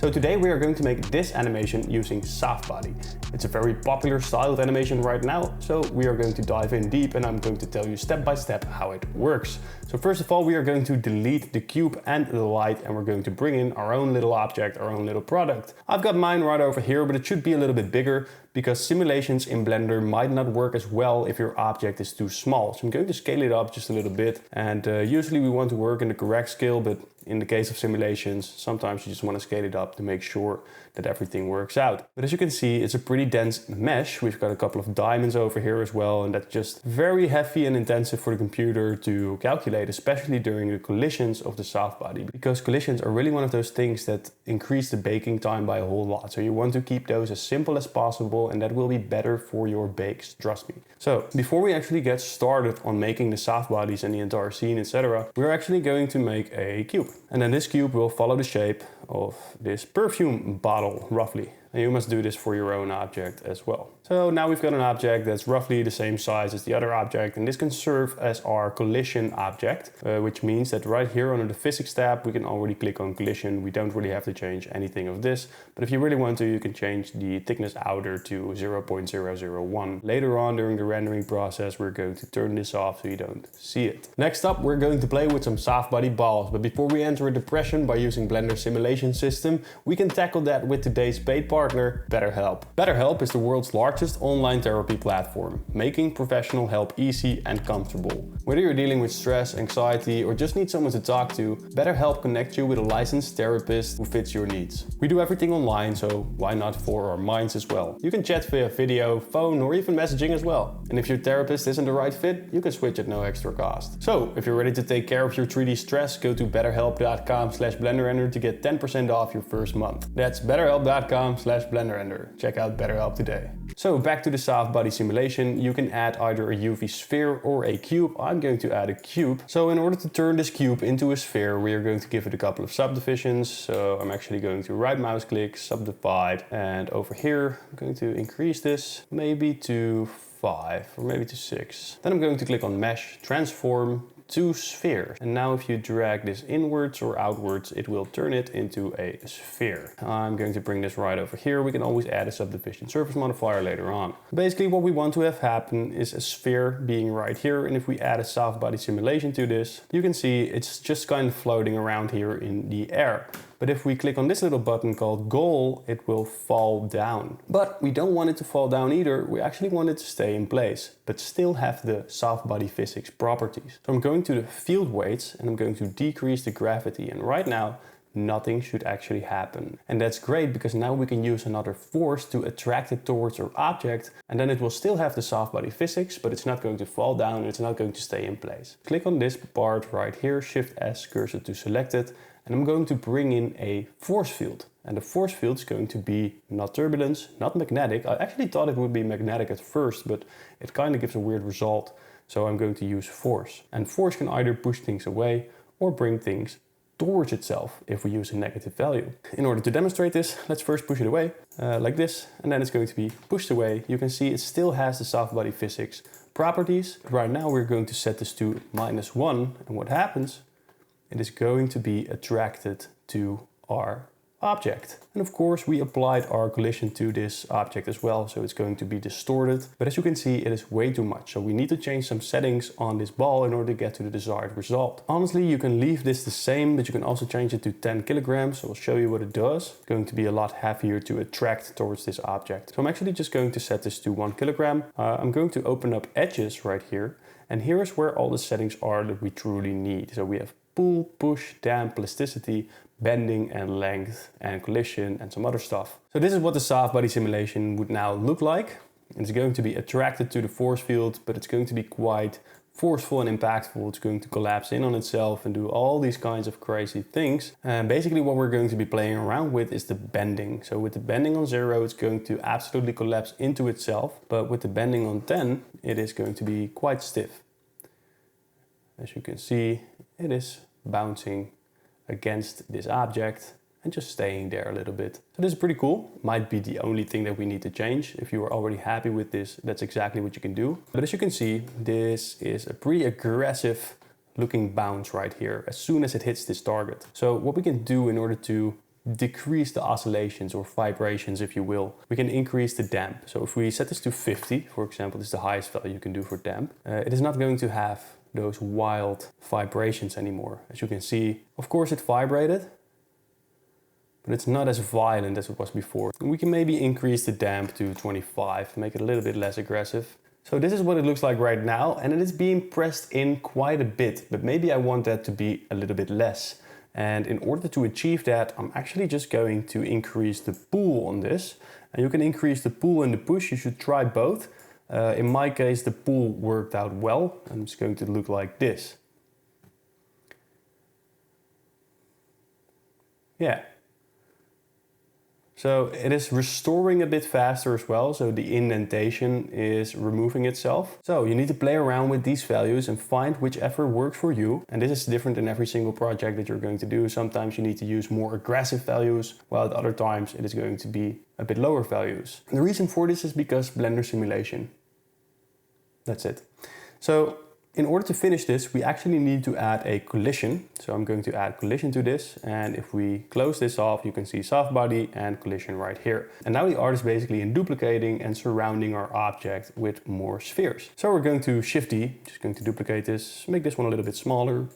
So today we are going to make this animation using Softbody. It's a very popular style of animation right now, so we are going to dive in deep and I'm going to tell you step by step how it works. So first of all, we are going to delete the cube and the light and we're going to bring in our own little object, our own little product. I've got mine right over here, but it should be a little bit bigger because simulations in Blender might not work as well if your object is too small. So I'm going to scale it up just a little bit, and usually we want to work in the correct scale, but in the case of simulations, sometimes you just want to scale it up to make sure that everything works out. But as you can see, it's a pretty dense mesh. We've got a couple of diamonds over here as well, and that's just very heavy and intensive for the computer to calculate, especially during the collisions of the Softbody, because collisions are really one of those things that increase the baking time by a whole lot. So you want to keep those as simple as possible, and that will be better for your bakes, trust me. So before we actually get started on making the Softbodies and the entire scene, etc., we're actually going to make a cube. And then this cube will follow the shape of this perfume bottle, roughly. And you must do this for your own object as well. So now we've got an object that's roughly the same size as the other object, and this can serve as our collision object, which means that right here under the physics tab, we can already click on collision. We don't really have to change anything of this, but if you really want to, you can change the thickness outer to 0.001. Later on during the rendering process, we're going to turn this off so you don't see it. Next up, we're going to play with some Softbody balls, but before we enter a depression by using Blender simulation system, we can tackle that with today's paid partner, BetterHelp. BetterHelp is the world's largest online therapy platform, making professional help easy and comfortable. Whether you're dealing with stress, anxiety, or just need someone to talk to, BetterHelp connects you with a licensed therapist who fits your needs. We do everything online, so why not for our minds as well? You can chat via video, phone, or even messaging as well. And if your therapist isn't the right fit, you can switch at no extra cost. So if you're ready to take care of your 3D stress, go to betterhelp.com/blenderender to get 10% off your first month. That's betterhelp.com/blenderender. Check out BetterHelp today. So back to the Softbody simulation, you can add either a UV sphere or a cube. I'm going to add a cube. So in order to turn this cube into a sphere, we are going to give it a couple of subdivisions. So I'm actually going to right mouse click, subdivide, and over here, I'm going to increase this maybe to 5 or maybe to 6. Then I'm going to click on mesh, transform to sphere. And now if you drag this inwards or outwards, it will turn it into a sphere. I'm going to bring this right over here. We can always add a subdivision surface modifier later on. Basically what we want to have happen is a sphere being right here. And if we add a Softbody simulation to this, you can see it's just kind of floating around here in the air. But if we click on this little button called goal, it will fall down. But we don't want it to fall down either. We actually want it to stay in place, but still have the Softbody physics properties. So I'm going to the field weights and I'm going to decrease the gravity. And right now, nothing should actually happen. And that's great because now we can use another force to attract it towards our object, and then it will still have the Softbody physics, but it's not going to fall down and it's not going to stay in place. Click on this part right here, Shift S, cursor to select it, and I'm going to bring in a force field. And the force field is going to be not turbulence, not magnetic. I actually thought it would be magnetic at first, but it kind of gives a weird result. So I'm going to use force. And force can either push things away or bring things towards itself if we use a negative value. In order to demonstrate this, let's first push it away like this, and then it's going to be pushed away. You can see it still has the Softbody physics properties. Right now we're going to set this to -1, and what happens? It is going to be attracted to our object. And of course we applied our collision to this object as well, so it's going to be distorted. But as you can see, it is way too much. So we need to change some settings on this ball in order to get to the desired result. Honestly, you can leave this the same, but you can also change it to 10 kilograms. So I'll show you what it does. It's going to be a lot heavier to attract towards this object. So I'm actually just going to set this to 1 kilogram. I'm going to open up edges right here. And here is where all the settings are that we truly need. So we have pull, push, damp, plasticity, bending and length and collision and some other stuff. So this is what the Softbody simulation would now look like. It's going to be attracted to the force field, but it's going to be quite forceful and impactful. It's going to collapse in on itself and do all these kinds of crazy things. And basically what we're going to be playing around with is the bending. So with the bending on 0, it's going to absolutely collapse into itself. But with the bending on 10, it is going to be quite stiff. As you can see, it is bouncing against this object and just staying there a little bit. So this is pretty cool. Might be the only thing that we need to change. If you are already happy with this, that's exactly what you can do. But as you can see, this is a pretty aggressive looking bounce right here as soon as it hits this target. So what we can do in order to decrease the oscillations or vibrations, if you will. We can increase the damp. So if we set this to 50, for example, this is the highest value you can do for damp, it is not going to have those wild vibrations anymore. As you can see, of course it vibrated, but it's not as violent as it was before. We can maybe increase the damp to 25, make it a little bit less aggressive. So this is what it looks like right now, and it is being pressed in quite a bit, but maybe I want that to be a little bit less. And in order to achieve that, I'm actually just going to increase the pull on this. And you can increase the pull and the push, you should try both. In my case, the pull worked out well, and it's going to look like this. Yeah. So it is restoring a bit faster as well, so the indentation is removing itself. So you need to play around with these values and find whichever works for you. And this is different in every single project that you're going to do. Sometimes you need to use more aggressive values, while at other times it is going to be a bit lower values. And the reason for this is because Blender simulation. That's it. So in order to finish this, we actually need to add a collision. So I'm going to add collision to this. And if we close this off, you can see Softbody and collision right here. And now the art is basically in duplicating and surrounding our object with more spheres. So we're going to Shift D, just going to duplicate this, make this one a little bit smaller.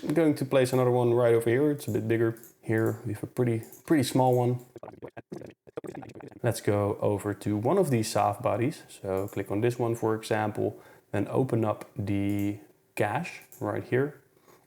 I'm going to place another one right over here. It's a bit bigger. Here we have a pretty small one. Let's go over to one of these Softbodies. So click on this one, for example. Then open up the cache right here.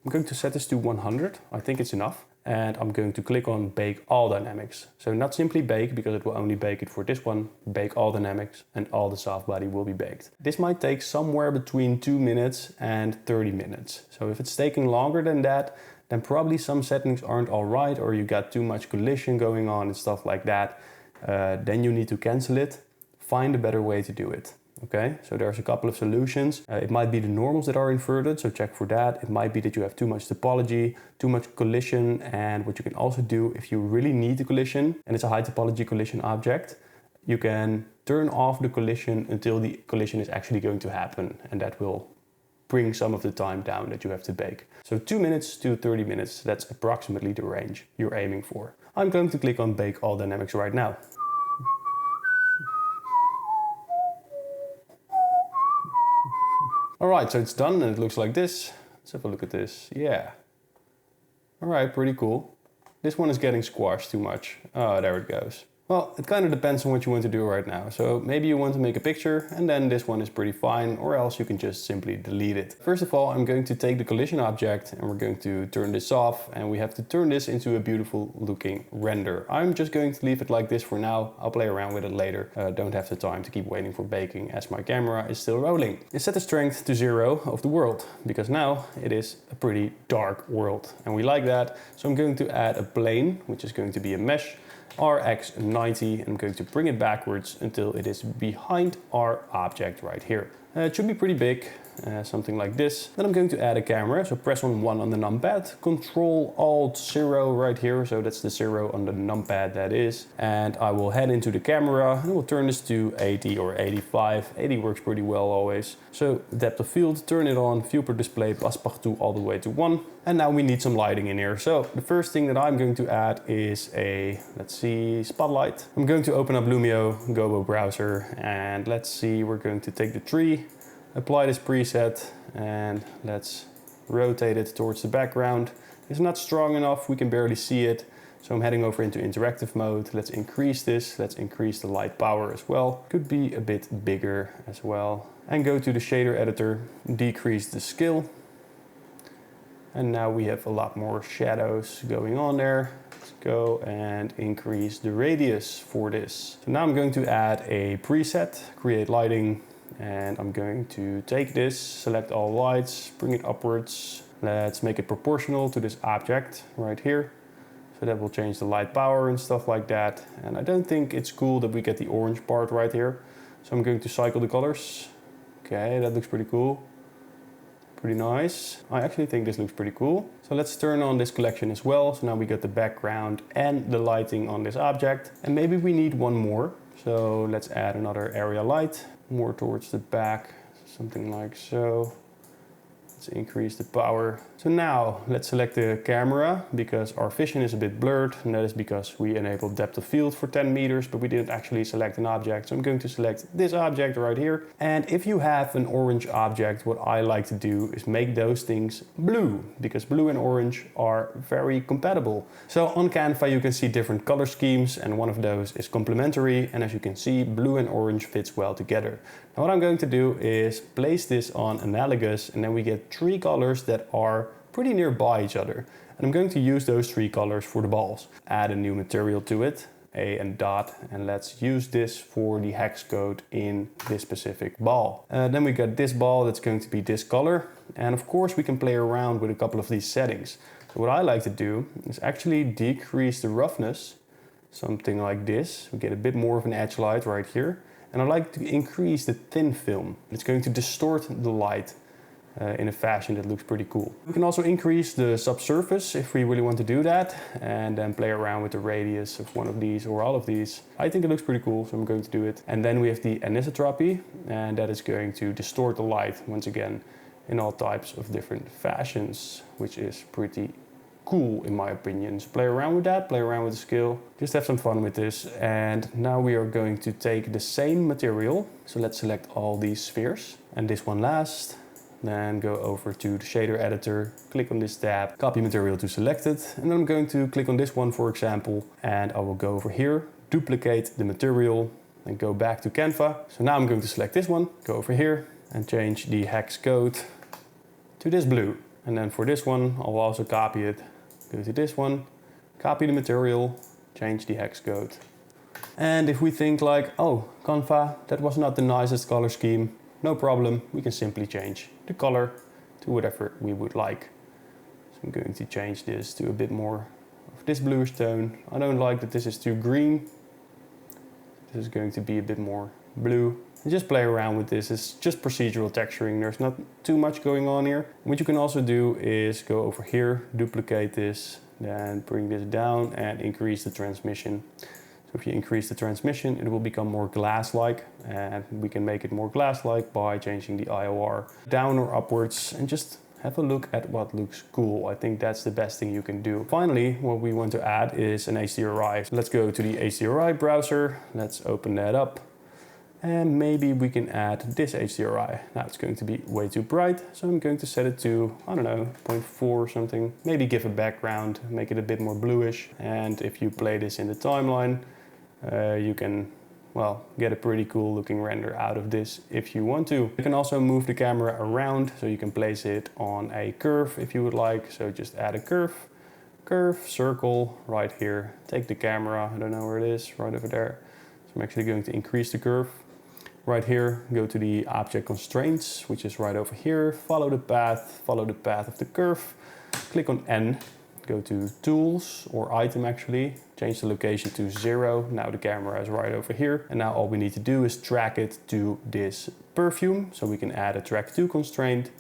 I'm going to set this to 100. I think it's enough. And I'm going to click on Bake All Dynamics. So not simply bake, because it will only bake it for this one. Bake All Dynamics, and all the Softbody will be baked. This might take somewhere between 2 minutes and 30 minutes. So if it's taking longer than that, then probably some settings aren't all right, or you got too much collision going on and stuff like that. Then you need to cancel it. Find a better way to do it. Okay, so there's a couple of solutions. It might be the normals that are inverted, so check for that. It might be that you have too much topology, too much collision, and what you can also do if you really need the collision, and it's a high topology collision object, you can turn off the collision until the collision is actually going to happen, and that will bring some of the time down that you have to bake. So 2 minutes to 30 minutes, that's approximately the range you're aiming for. I'm going to click on Bake All Dynamics right now. All right, so it's done and it looks like this. Let's have a look at this. Yeah. All right, pretty cool. This one is getting squashed too much. Oh, there it goes. Well, it kind of depends on what you want to do right now. So maybe you want to make a picture and then this one is pretty fine, or else you can just simply delete it. First of all, I'm going to take the collision object and we're going to turn this off, and we have to turn this into a beautiful looking render. I'm just going to leave it like this for now. I'll play around with it later. Don't have the time to keep waiting for baking as my camera is still rolling. I set the strength to 0 of the world, because now it is a pretty dark world and we like that. So I'm going to add a plane, which is going to be a mesh. RX90, and I'm going to bring it backwards until it is behind our object right here. It should be pretty big, something like this. Then I'm going to add a camera, so press on 1 on the numpad, Control Alt 0 right here, so that's the 0 on the numpad, that is. And I will head into the camera and we'll turn this to 80 or 85. 80 works pretty well always. So depth of field, turn it on, view per display, passepartout all the way to 1. And now we need some lighting in here. So the first thing that I'm going to add is a, let's see, spotlight. I'm going to open up Lumio, Gobo browser, and let's see, we're going to take the tree, apply this preset, and let's rotate it towards the background. It's not strong enough, we can barely see it. So I'm heading over into interactive mode. Let's increase this, let's increase the light power as well. Could be a bit bigger as well. And go to the shader editor, decrease the scale. And now we have a lot more shadows going on there. Let's go and increase the radius for this. So now I'm going to add a preset, create lighting, and I'm going to take this, select all lights, bring it upwards. Let's make it proportional to this object right here. So that will change the light power and stuff like that. And I don't think it's cool that we get the orange part right here. So I'm going to cycle the colors. Okay, that looks pretty cool. Pretty nice. I actually think this looks pretty cool. So let's turn on this collection as well. So now we got the background and the lighting on this object. And maybe we need one more. So let's add another area light, more towards the back, something like so. Let's increase the power So now let's select the camera because our vision is a bit blurred, and that is because we enabled depth of field for 10 meters, but we didn't actually select an object. So I'm going to select this object right here. And if you have an orange object, what I like to do is make those things blue, because blue and orange are very compatible. So on Canva you can see different color schemes, and one of those is complementary, and as you can see, blue and orange fits well together. Now what I'm going to do is place this on analogous, and then we get three colors that are pretty nearby each other. And I'm going to use those three colors for the balls. Add a new material to it, A and dot, and let's use this for the hex code in this specific ball. Then we got this ball that's going to be this color. And of course we can play around with a couple of these settings. So what I like to do is actually decrease the roughness, something like this. We get a bit more of an edge light right here. And I like to increase the thin film. It's going to distort the light in a fashion that looks pretty cool. We can also increase the subsurface if we really want to do that, and then play around with the radius of one of these or all of these. I think it looks pretty cool, so I'm going to do it. And then we have the anisotropy, and that is going to distort the light once again in all types of different fashions, which is pretty cool in my opinion. So play around with that, play around with the scale, just have some fun with this. And now we are going to take the same material. So let's select all these spheres and this one last. Then go over to the shader editor, click on this tab, copy material to selected. And then I'm going to click on this one, for example, and I will go over here, duplicate the material and go back to Canva. So now I'm going to select this one, go over here and change the hex code to this blue. And then for this one, I'll also copy it, go to this one, copy the material, change the hex code. And if we think like, oh, Canva, that was not the nicest color scheme, no problem, we can simply change the color to whatever we would like. So I'm going to change this to a bit more of this bluish tone. I don't like that this is too green. This is going to be a bit more blue. And just play around with this. It's just procedural texturing. There's not too much going on here. What you can also do is go over here, duplicate this, then bring this down and increase the transmission. So if you increase the transmission, it will become more glass-like, and we can make it more glass-like by changing the IOR down or upwards, and just have a look at what looks cool. I think that's the best thing you can do. Finally, what we want to add is an HDRI. So let's go to the HDRI browser. Let's open that up. And maybe we can add this HDRI. Now it's going to be way too bright, so I'm going to set it to, I don't know, 0.4 or something. Maybe give a background, make it a bit more bluish. And if you play this in the timeline, you can, well, get a pretty cool looking render out of this if you want to. You can also move the camera around, so you can place it on a curve if you would like. So just add a curve, circle right here. Take the camera, I don't know where it is, right over there. So I'm actually going to increase the curve. Right here, go to the object constraints, which is right over here. Follow the path of the curve. Click on N, go to tools or item actually. Change the location to 0. Now the camera is right over here. And now all we need to do is track it to this perfume. So we can add a track to constraint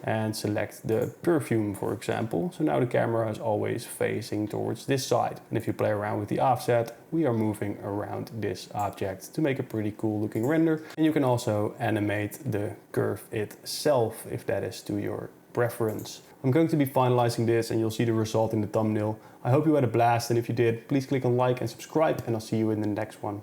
and select the perfume, for example. So now the camera is always facing towards this side. And if you play around with the offset, we are moving around this object to make a pretty cool looking render. And you can also animate the curve itself if that is to your preference. I'm going to be finalizing this and you'll see the result in the thumbnail. I hope you had a blast, and if you did, please click on like and subscribe, and I'll see you in the next one.